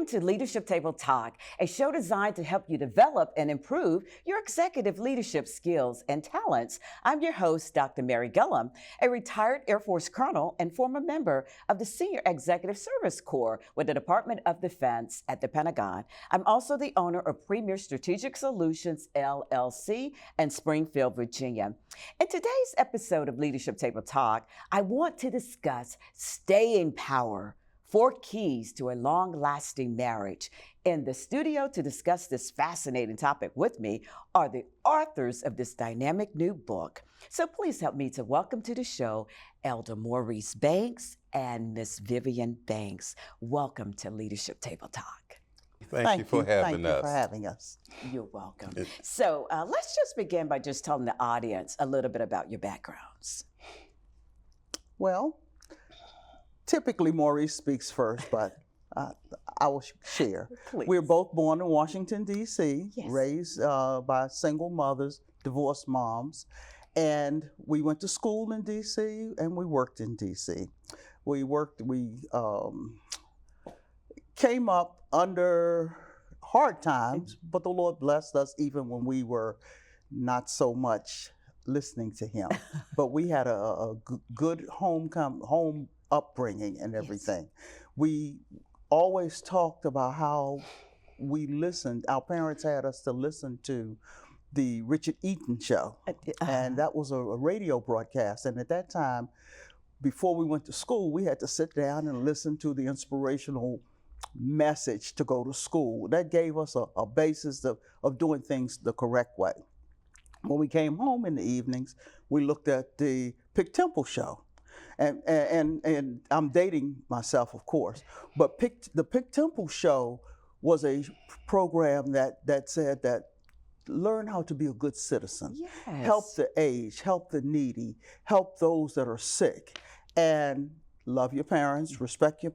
Welcome to Leadership Table Talk, a show designed to help you develop and improve your executive leadership skills and talents. I'm your host, Dr. Mary Gillam, a retired Air Force colonel and former member of the Senior Executive Service Corps with the Department of Defense at the Pentagon. I'm also the owner of Premier Strategic Solutions, LLC, in Springfield, Virginia. In today's episode of Leadership Table Talk, I want to discuss staying power. 4 keys to a long-lasting marriage. In the studio to discuss this fascinating topic with me are the authors of this dynamic new book. So please help me to welcome to the show Elder Maurice Banks and Miss Vivian Banks. Welcome to Leadership Table Talk. Thank you for having us. Thank you for having us. You're welcome. So let's just begin by just telling the audience a little bit about your backgrounds. Well, typically Maurice speaks first, but I will share. Please. We were both born in Washington, D.C., Yes. raised by single mothers, divorced moms, and we went to school in D.C. and we worked in D.C. We came up under hard times, but the Lord blessed us even when we were not so much listening to Him. But we had a good home upbringing and everything. Yes. We always talked about how we listened. Our parents had us to listen to the Richard Eaton show, and that was a radio broadcast. And at that time, before we went to school, we had to sit down and listen to the inspirational message to go to school. That gave us a basis of doing things the correct way. When we came home in the evenings, we looked at the Pick Temple show. And I'm dating myself, of course, but the Pick Temple show was a program that said that learn how to be a good citizen, Yes. help the aged, help the needy, help those that are sick, and love your parents, respect your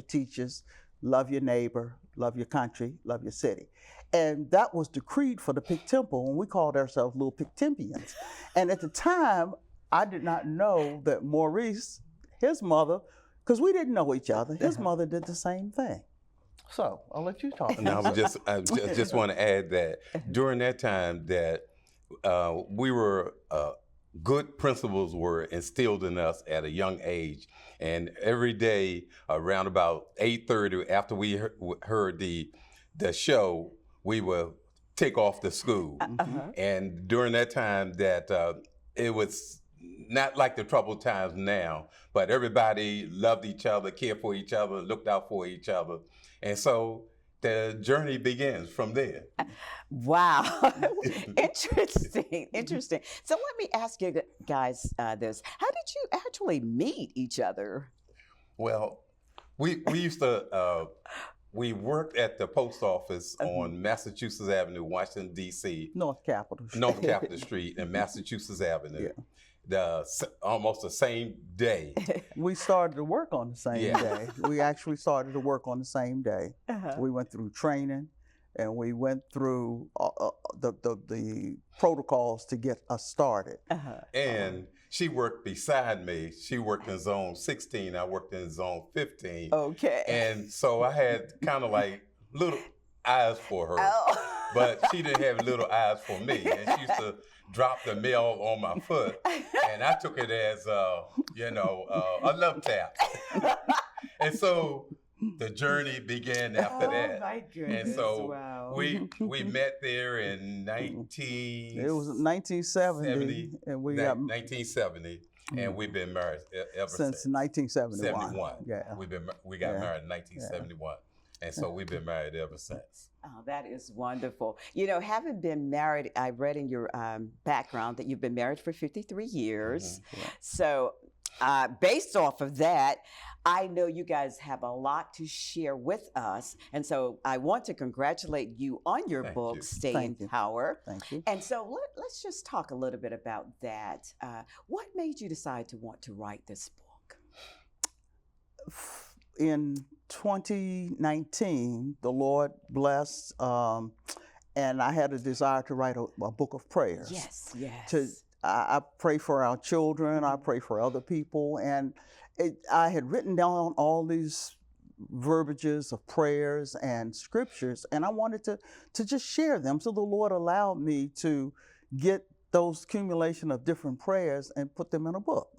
teachers, love your neighbor, love your country, love your city. And that was the creed for the Pick Temple, and we called ourselves Little Pick Tempians. And at the time, I did not know that Maurice, his mother, because we didn't know each other, his mother did the same thing. So I'll let you talk. No, I just want to add that during that time that we were, good principles were instilled in us at a young age. And every day around about 8:30, after we heard the show, we would take off to school. And during that time that it was not like the troubled times now, but everybody loved each other, cared for each other, looked out for each other. And so the journey begins from there. Wow. Interesting. So let me ask you guys this. How did you actually meet each other? Well, we used to, we worked at the post office on Massachusetts Avenue, Washington, D.C. North Capitol Street and Massachusetts Avenue. Almost the same day. We started to work on the same day. We actually started to work on the same day. We went through training, and we went through the protocols to get us started. And she worked beside me. She worked in zone 16. I worked in zone 15. Okay. And so I had kind of like little eyes for her, but she didn't have little eyes for me. And she used to drop the mail on my foot, and I took it as, a love tap. And so the journey began after that. My goodness. And so wow. we met there in It was 1970, and we got 1970, and we've been married ever since 1971. 71. Yeah. We got married in 1971. And so we've been married ever since. Oh, that is wonderful. You know, having been married, I read in your background that you've been married for 53 years. So based off of that, I know you guys have a lot to share with us. And so I want to congratulate you on your book, Staying Power. Thank you. And so let's just talk a little bit about that. What made you decide to want to write this book? In 2019, the Lord blessed, and I had a desire to write a book of prayers. Yes. I pray for our children, I pray for other people, and I had written down all these verbiages of prayers and scriptures, and I wanted to just share them. So the Lord allowed me to get those accumulation of different prayers and put them in a book.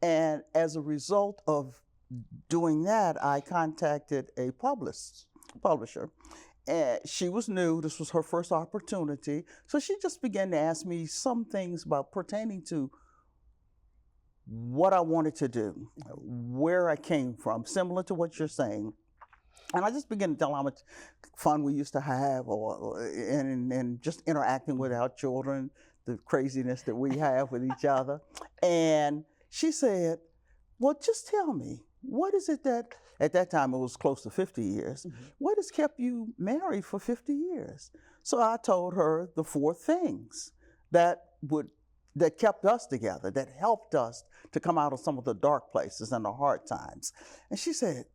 And as a result of doing that, I contacted a publisher. And she was new. This was her first opportunity. So she just began to ask me some things about pertaining to what I wanted to do, where I came from, similar to what you're saying. And I just began to tell how much fun we used to have and just interacting with our children, the craziness that we have with each other. And she said, well, just tell me, what is it that, at that time it was close to 50 years, what has kept you married for 50 years? So I told her the 4 things that kept us together, that helped us to come out of some of the dark places and the hard times. And she said,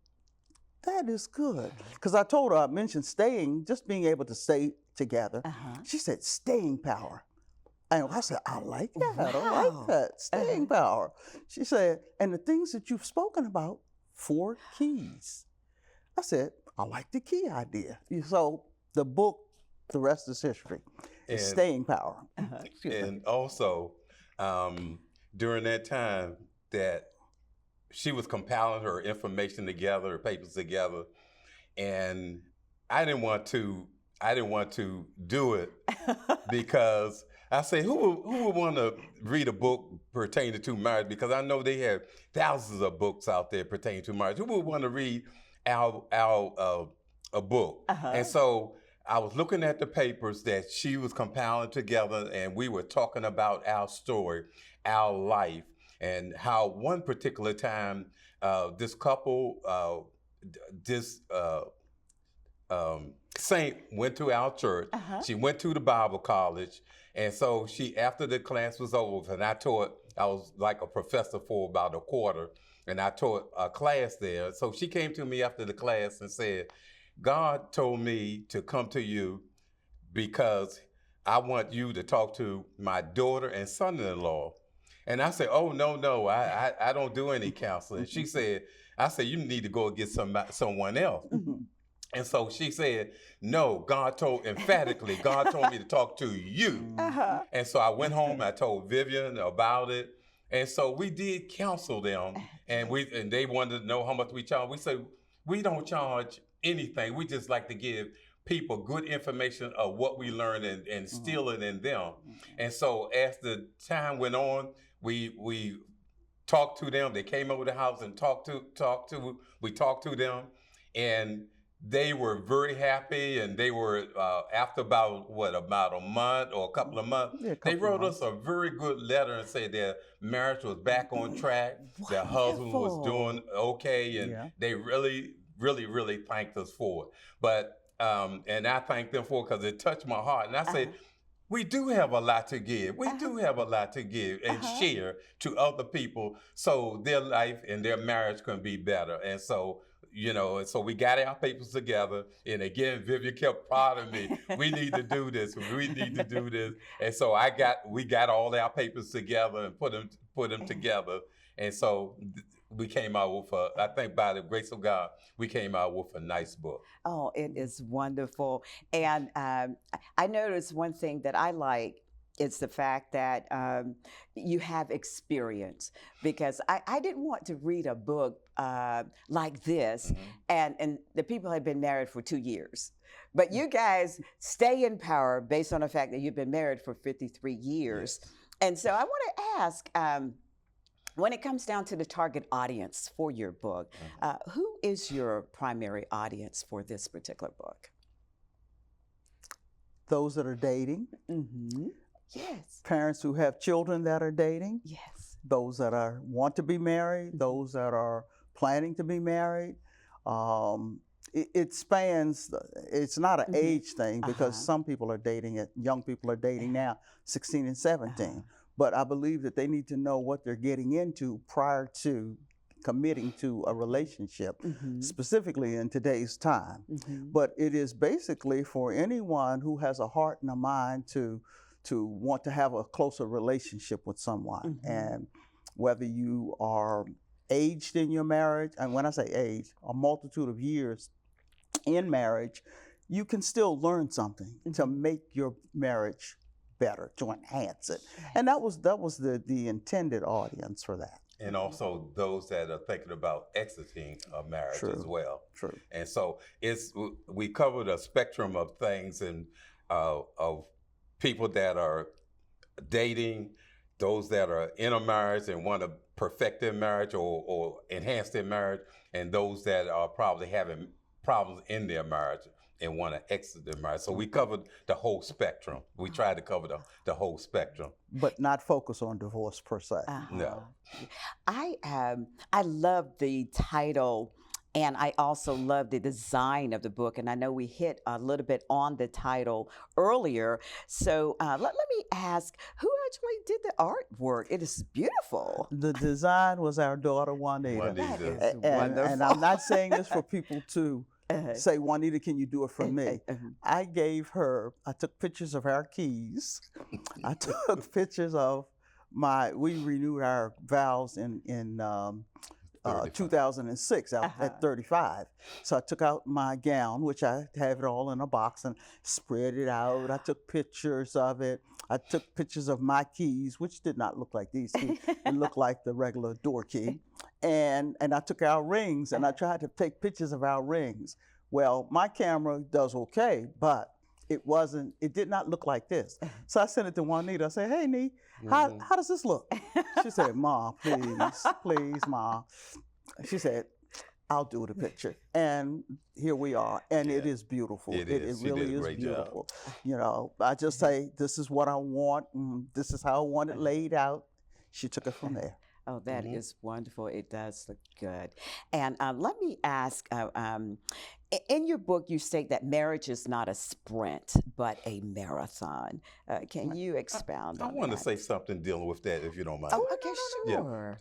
that is good. Because I told her, I mentioned staying, just being able to stay together. She said, staying power. And I said, I like that. Wow. I like that. Staying power. She said, and the things that you've spoken about, 4 keys. I said, I like the key idea. So the book, the rest is history. It's staying power. And also, during that time that she was compiling her information together, her papers together, and I didn't want to do it because I say, who would want to read a book pertaining to marriage? Because I know they have thousands of books out there pertaining to marriage. Who would want to read a book? And so I was looking at the papers that she was compiling together, and we were talking about our story, our life, and how one particular time this couple, saint went to our church. She went to the Bible college. And so after the class was over, and I was like a professor for about a quarter, and I taught a class there. So she came to me after the class and said, God told me to come to you because I want you to talk to my daughter and son-in-law. And I said, oh, no, I don't do any counseling. I said, you need to go and get someone else. And so she said, no, God told me to talk to you. And so I went home, I told Vivian about it. And so we did counsel them, and they wanted to know how much we charge. We said, we don't charge anything. We just like to give people good information of what we learned and instill it in them. And so as the time went on, we talked to them. They came over the house and we talked to them, and they were very happy, and they were, after about a month or a couple of months, they wrote us a very good letter and said their marriage was back on track, their husband was doing okay, and they really, really, really thanked us for it. But, and I thanked them for it because it touched my heart. And I said, we do have a lot to give. We do have a lot to give and share to other people so their life and their marriage can be better. And so, so we got our papers together, and again, Vivian kept prodding me. We need to do this. We need to do this. And so we got all our papers together and put them together. And so we came out with I think by the grace of God, we came out with a nice book. Oh, it is wonderful. And I noticed one thing that I like. It's the fact that you have experience, because I didn't want to read a book like this and the people had been married for 2 years. But you guys stay in power based on the fact that you've been married for 53 years. Yes. And so I want to ask, when it comes down to the target audience for your book, who is your primary audience for this particular book? Those that are dating. Yes. Parents who have children that are dating. Yes. Those that want to be married. Those that are planning to be married. It spans. It's not an age thing, because some people are dating young people are dating now, 16 and 17. But I believe that they need to know what they're getting into prior to committing to a relationship, specifically in today's time. But it is basically for anyone who has a heart and a mind to want to have a closer relationship with someone. And whether you are aged in your marriage, and when I say age, a multitude of years in marriage, you can still learn something to make your marriage better, to enhance it. And that was the intended audience for that. And also those that are thinking about exiting a marriage True. as well. True. And so we covered a spectrum of things, and of people that are dating, those that are in a marriage and want to perfect their marriage or enhance their marriage, and those that are probably having problems in their marriage and want to exit their marriage. So we covered the whole spectrum. We tried to cover the whole spectrum. But not focus on divorce per se. No. I love the title, and I also love the design of the book. And I know we hit a little bit on the title earlier. So let me ask, who actually did the artwork? It is beautiful. The design was our daughter, Juanita. That is And wonderful. I'm not saying this for people to say, Juanita, can you do it for me? I took pictures of our keys. I took pictures of we renewed our vows in 2006 at 35. So I took out my gown, which I have it all in a box, and spread it out. I took pictures of it. I took pictures of my keys, which did not look like these keys. It looked like the regular door key. And I took our rings, and I tried to take pictures of our rings. Well, my camera does okay, but it did not look like this. So I sent it to Juanita. I said, hey, Nee, how does this look? She said, Ma, please, Ma. She said, I'll do the picture. And here we are. And it is beautiful. It is. It really She did a is great beautiful. You know, I just say, this is what I want. This is how I want it laid out. She took it from there. Oh, that is wonderful. It does look good. And let me ask, in your book, you state that marriage is not a sprint, but a marathon. Can you expound on that? I want to say something dealing with that, if you don't mind. Oh, okay, sure.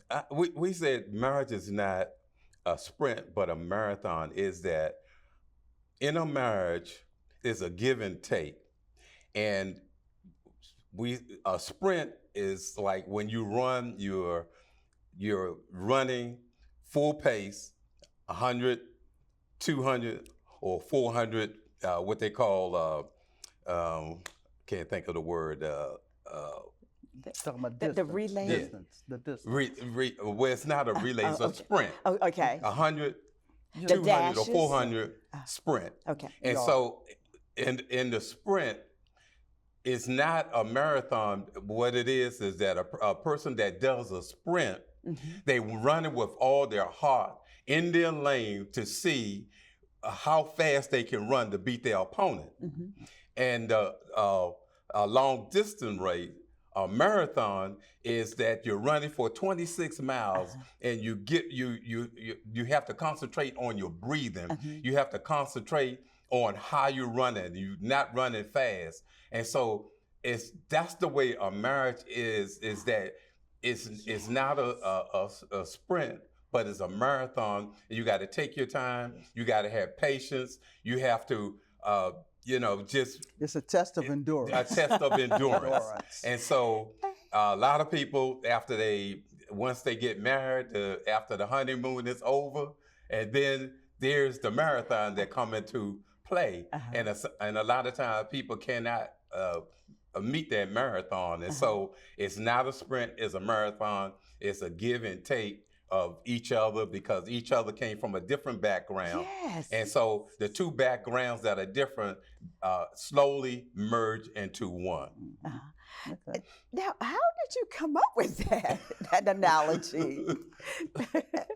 We said marriage is not a sprint, but a marathon. Is that in a marriage is a give and take. And a sprint is like when you run, you're running full pace, 100, 200, or 400, what they call, can't think of the word. Talking about The relay? distance. The distance. Well, it's not a relay, it's a sprint. Oh, okay. 100, The 200, or dashes? 400 sprint. Okay. And so in the sprint, it's not a marathon. What it is that a person that does a sprint, they run it with all their heart in their lane to see how fast they can run to beat their opponent. And a long distance race, a marathon, is that you're running for 26 miles and you have to concentrate on your breathing. You have to concentrate on how you're running. You're not running fast. And so that's the way a marriage is that it's not a sprint, but it's a marathon. You got to take your time. You got to have patience. You have to, It's a test of endurance. A test of endurance. And so a lot of people, once they get married, after the honeymoon is over, and then there's the marathon that come into play. And a lot of times people cannot meet that marathon. And so it's not a sprint, it's a marathon. It's a give and take of each other, because each other came from a different background. Yes. And so the two backgrounds that are different slowly merge into one. Okay. Now, how did you come up with that analogy?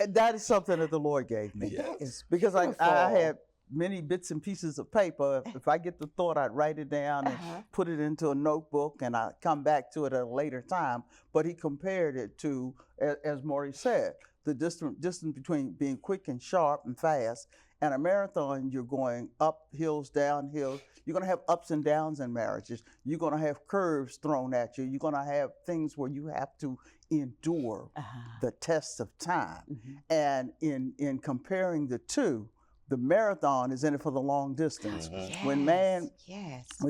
That is something that the Lord gave me. Yes. Because I Beautiful. had many bits and pieces of paper. If I get the thought, I'd write it down and put it into a notebook, and I come back to it at a later time. But he compared it to, as Maurice said, the distance between being quick and sharp and fast. And a marathon, you're going up hills, down hills. You're going to have ups and downs in marriages. You're going to have curves thrown at you. You're going to have things where you have to endure the test of time. And in comparing the two, the marathon is in it for the long distance. When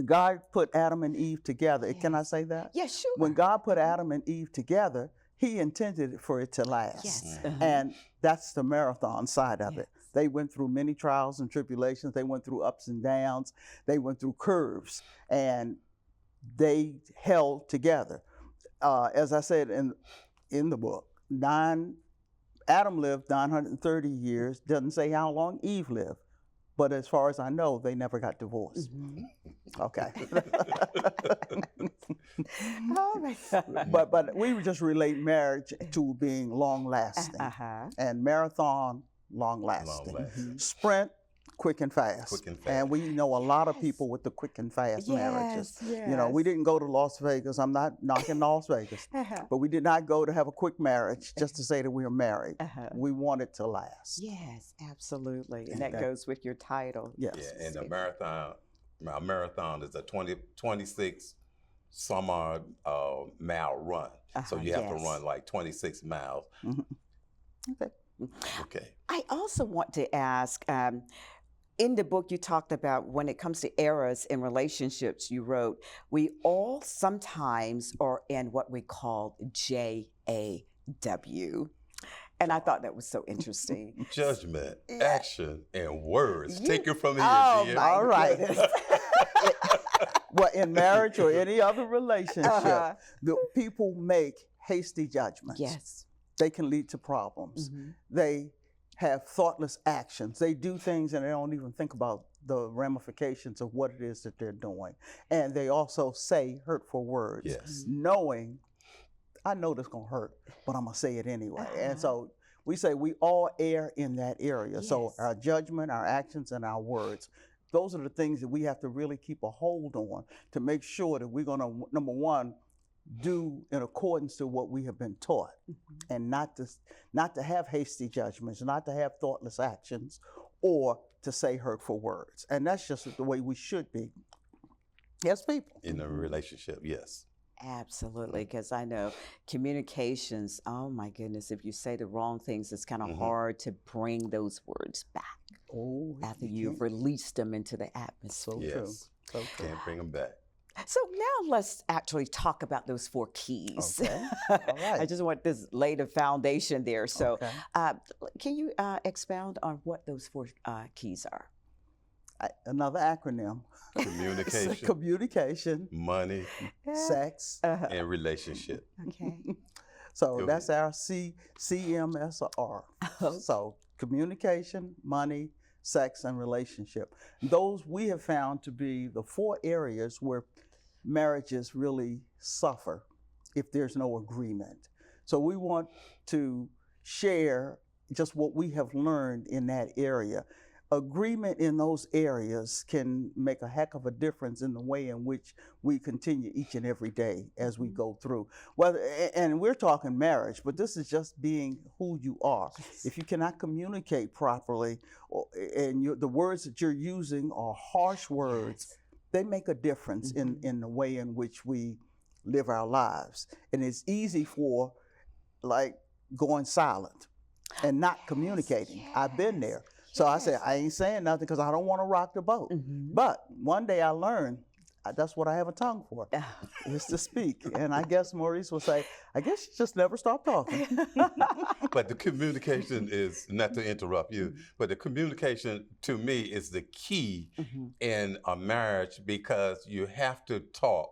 God put Adam and Eve together, can I say that? Yes, sure. When God put Adam and Eve together, He intended for it to last. Yes. And that's the marathon side of it. Yes. They went through many trials and tribulations. They went through ups and downs. They went through curves, and they held together. As I said in the book, Adam lived 930 years. Doesn't say how long Eve lived, but as far as I know, they never got divorced. Okay. Oh my God. But we would just relate marriage to being long lasting, and marathon long lasting. Long-lasting. Sprint, quick and fast. Quick and fast. And we know a lot of people with the quick and fast marriages. Yes. You know, we didn't go to Las Vegas. I'm not knocking Las Vegas, but we did not go to have a quick marriage just to say that we were married. We want it to last. Yes, absolutely. And that goes with your title. Yes. Yeah, and the marathon is a 26 some odd mile run. So you have to run like 26 miles. Okay. Okay. I also want to ask, in the book you talked about when it comes to eras in relationships, you wrote, we all sometimes are in what we call JAW. And I thought that was so interesting. Judgment, action, and words. Take it from here, dear. All right. Well, in marriage or any other relationship, the people make hasty judgments. Yes. They can lead to problems. They have thoughtless actions. They do things and they don't even think about the ramifications of what it is that they're doing. And they also say hurtful words, knowing, I know this gonna hurt, but I'm gonna say it anyway. And so we say we all err in that area. So our judgment, our actions, and our words, those are the things that we have to really keep a hold on to make sure that we're gonna, number one, do in accordance to what we have been taught, and not to have hasty judgments, not to have thoughtless actions, or to say hurtful words. And that's just the way we should be as people. In a relationship, yes. Absolutely, because I know communications, oh my goodness, if you say the wrong things, it's kind of hard to bring those words back after you've released them into the atmosphere. Yes. So true. Can't bring them back. So now let's actually talk about those 4 keys. Okay. All right. I just want this lay the foundation there. So can you expound on what those 4 keys are? Another acronym. Communication. Communication. Money. Sex. And relationship. Okay. So that's our CMSR. So communication, money, sex, and relationship. Those we have found to be the 4 areas where marriages really suffer if there's no agreement. So we want to share just what we have learned in that area. Agreement in those areas can make a heck of a difference in the way in which we continue each and every day as we go through. And we're talking marriage, but this is just being who you are. If you cannot communicate properly, and the words that you're using are harsh words, they make a difference in the way in which we live our lives. And it's easy for, like, going silent and not communicating. I've been there. So I said, I ain't saying nothing because I don't want to rock the boat. But one day I learned that's what I have a tongue for, is to speak. And I guess Maurice will say, I guess you just never stop talking. But the communication is, not to interrupt you, but the communication to me is the key in a marriage, because you have to talk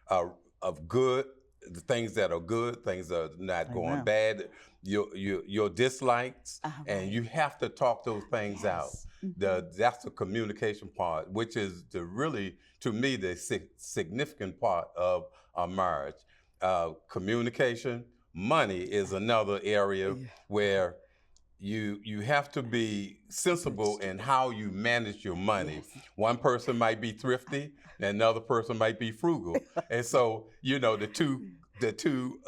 of good, the things that are good, things that are not going bad, your dislikes, and you have to talk those things out. That's the communication part, which is really, to me, the significant part of a marriage. Communication, money is another area where you have to be sensible in how you manage your money. One person might be thrifty, and another person might be frugal, and so the two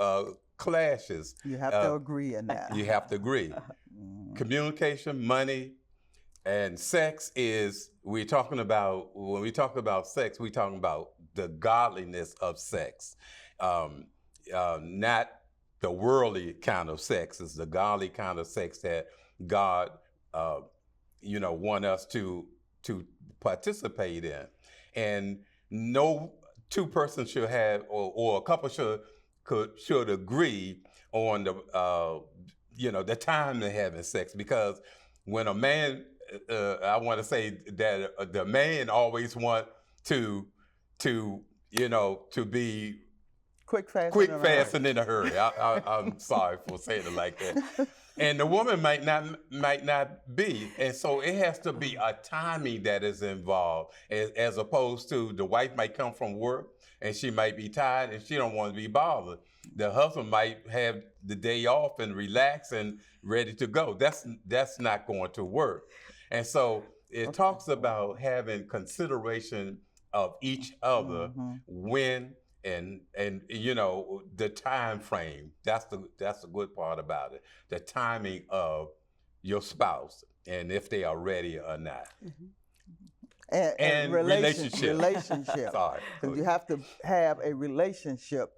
clashes. You have to agree in that. You have to agree. Communication, money, and sex is, when we talk about sex, we're talking about the godliness of sex. Not the worldly kind of sex. It's the godly kind of sex that God, want us to participate in. And no two persons should have, or a couple should agree on the time they're having sex, because when a man, I want to say that the man always want to be Quick, fast, quick, and in a hurry. fast, and in a hurry. I'm sorry for saying it like that. And the woman might not be, and so it has to be a timing that is involved, as opposed to the wife might come from work and she might be tired and she don't want to be bothered. The husband might have the day off and relax and ready to go. That's not going to work. And so it talks about having consideration of each other when and the time frame. That's the good part about it. The timing of your spouse and if they are ready or not. And relationship. Sorry. Because you have to have a relationship,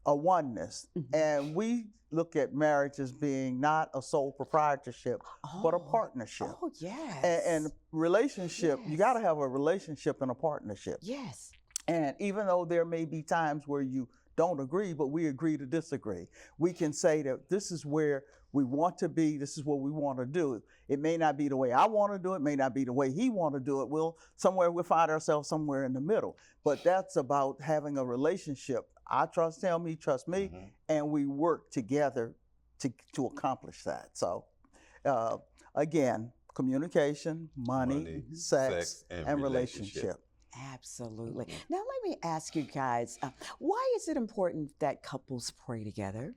a oneness. And we look at marriage as being not a sole proprietorship, but a partnership. Oh, yes. And relationship, you got to have a relationship and a partnership. Yes. And even though there may be times where you don't agree, but we agree to disagree, we can say that this is where we want to be, this is what we want to do. It may not be the way I want to do it, may not be the way he want to do it. We'll find ourselves somewhere in the middle. But that's about having a relationship. I trust him, he trusts me, and we work together to accomplish that. So again, communication, money, sex and relationship. Absolutely. Now, let me ask you guys, why is it important that couples pray together?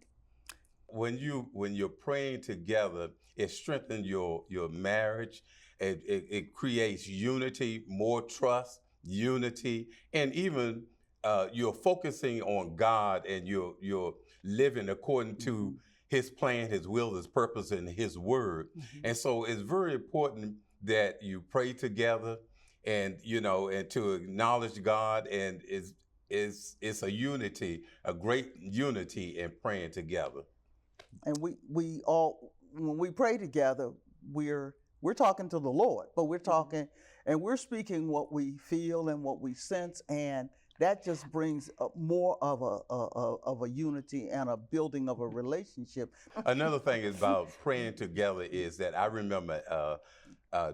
When you're praying together, it strengthens your marriage. It creates unity, more trust, unity, and even you're focusing on God, and you're living according to His plan, His will, His purpose, and His word. And so it's very important that you pray together. And and to acknowledge God, and it's a unity, a great unity in praying together. And we all, when we pray together, we're talking to the Lord, but we're talking and we're speaking what we feel and what we sense, and that just brings more of a unity and a building of a relationship. Another thing about praying together is that I remember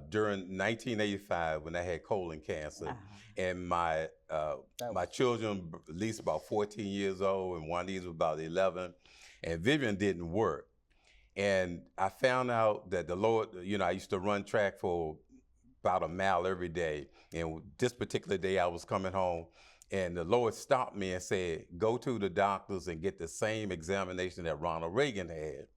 during 1985 when I had colon cancer, and my children, at least about 14 years old, and one of these was about 11, and Vivian didn't work. And I found out that the Lord, I used to run track for about a mile every day, and this particular day I was coming home, and the Lord stopped me and said, go to the doctors and get the same examination that Ronald Reagan had.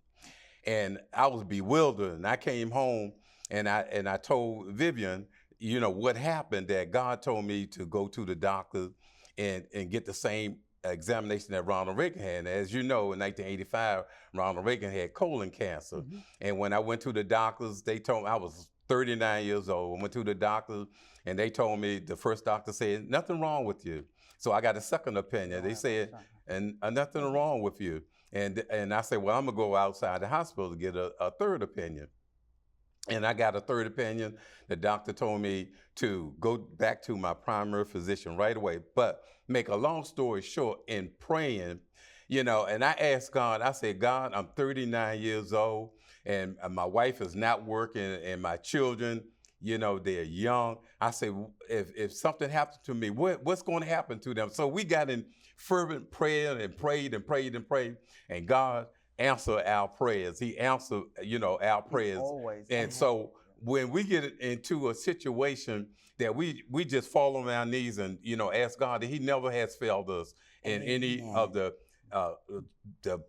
And I was bewildered, and I came home, and I told Vivian, what happened, that God told me to go to the doctor and get the same examination that Ronald Reagan had. And as you know, in 1985, Ronald Reagan had colon cancer. And when I went to the doctors, they told me, I was 39 years old. I went to the doctor, and they told me, the first doctor said, nothing wrong with you. So I got a second opinion. They said, and nothing wrong with you. And I said, well, I'm gonna go outside the hospital to get a third opinion. And I got a third opinion. The doctor told me to go back to my primary physician right away. But make a long story short, in praying, and I asked God, I said, God, I'm 39 years old, and my wife is not working, and my children, they're young. I said, if something happens to me, what's going to happen to them? So we got in fervent prayer and prayed and prayed and prayed, and God answer our prayers. He answered, our prayers. Always. And so when we get into a situation that we just fall on our knees and, ask God, that He never has failed us in any of the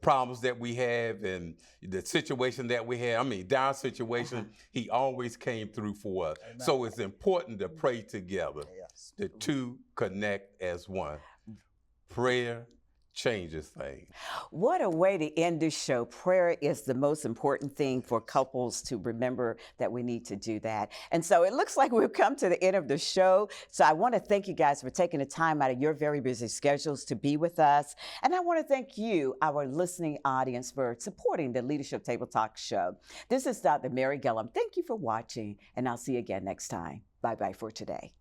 problems that we have and the situation that we have. I mean, dire situation, He always came through for us. Amen. So it's important to pray together. Yes. The two connect as one. Prayer changes things. What a way to end this show. Prayer is the most important thing for couples to remember, that we need to do that. And so it looks like we've come to the end of the show. So I want to thank you guys for taking the time out of your very busy schedules to be with us. And I want to thank you, our listening audience, for supporting the Leadership Table Talk show. This is Dr. Mary Gillam. Thank you for watching, and I'll see you again next time. Bye-bye for today.